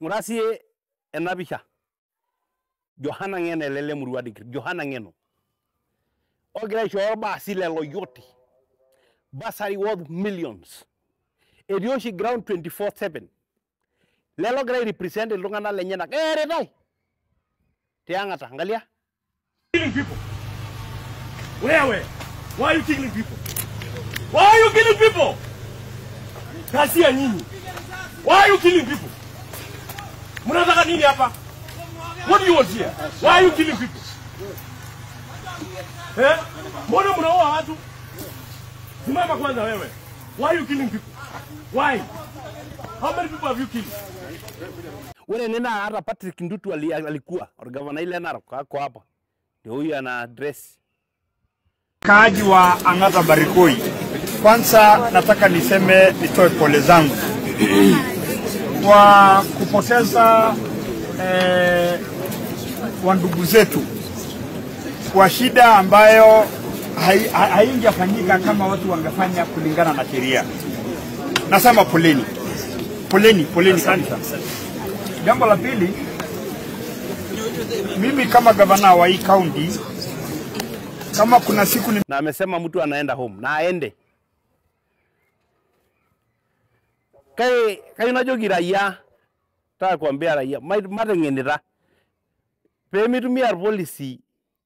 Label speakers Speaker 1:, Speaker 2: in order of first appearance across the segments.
Speaker 1: Ngurasie enapisha. Johanna Ngeno elele murua dikir. Johanna Ngeno. Ogira shoro basi lelo yote. Basari worth millions. Erioshi ground 24/7. Lelo gira represent iltung'ana lenyenak. Retai. Tiangata, angalia.
Speaker 2: Killing people. Where? Why are you killing people? Why are you killing people? Kasia nyinyi. Why are you killing people? Mnataka nini hapa? What do you want here? Why are you killing people? Mbona mnaoa watu? Simama kwanza wewe. Why are you killing people? Why? How many people have you killed?
Speaker 1: Ule nena hata Patrick Ndutu alikuwa gavana ile Narok ako hapa. Ndio huyu ana address.
Speaker 3: Kaaji wa Ang'ata Barikoi. Kwanza nataka nitoe pole zangu kwa kupoteza wandugu zetu kwa shida ambayo haingefanyika kama watu wangefanya kulingana na sheria. Nasema poleni. Poleni sana. Jambo la pili, mimi kama gavana wa hii county, kama kuna siku
Speaker 1: na amesema mtu anaenda home na aende. Kai unajoki raia, taka kuambia raia, matengenera. Pemitumia policy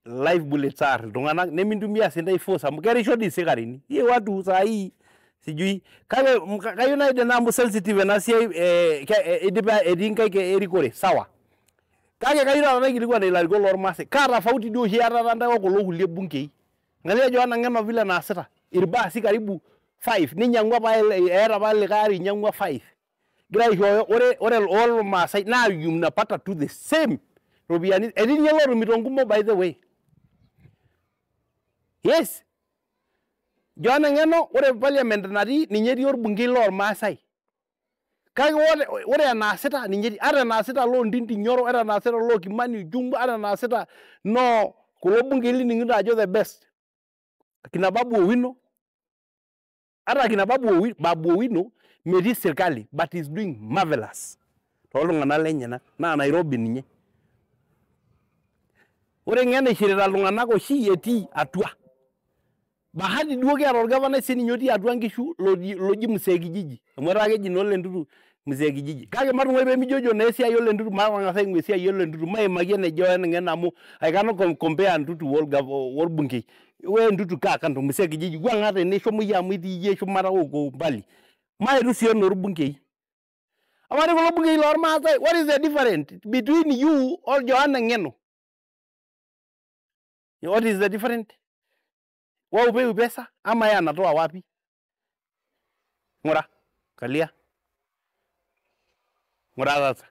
Speaker 1: live bullets are tungana nemitumia senda ifosa mkerisho disikarini. Hii watu saa hii sijui kayo na ide sensitive na si ediba edinka ke erikore sawa. Kage kayo na ngilikuwa na ilariko lormase. Kara fauti dio shi ata nda ko lokulie bunkei. Ngalia Johanna Ngeno vile na asita. Irba si karibu 5 ninyangwa pa era pale kari nyangwa 5. Gira hiyo ore all masai na mnapata to the same Robiani edini yelo mitongumo by the way. Yes. Johanna Ngeno ore parliament nari ninye di orbungei lor Masai. Kage ore anasita ninye ara anasita lo ndindi nyoro ara anasita lo Kimani Jumbu ara anasita no kulo bungei ningi ajo the best. Kina Babu Owino ara kina Babu Owino medi serikali but is doing marvelous. Tolungana lenyana na Nairobi ninye. Ore ngene shirira lungana ko shi eti atua. Bahati duoke aro gavana sini nyoti atua ngishu loji Msegijiji. Mwera ake jino le ndutu Msegijiji. Kage matu ngebe mijojo na esia yo le ndutu mawanga sai ngwesia yo le ndutu mai magene Johanna Ngeno amu I cannot compare ndutu wol bungi. We ndutu ka kanto Msegijiji gwa ngate ne shomu ya mwiti ye shumara uko mbali. Mai rusio no bungi. Amari ko bungi lor ma sai what is the difference between you or Johanna Ngeno? What is the difference? Wao upewi pesa ama yeye anatoa wapi? Ngora, kalia. Ngora sasa.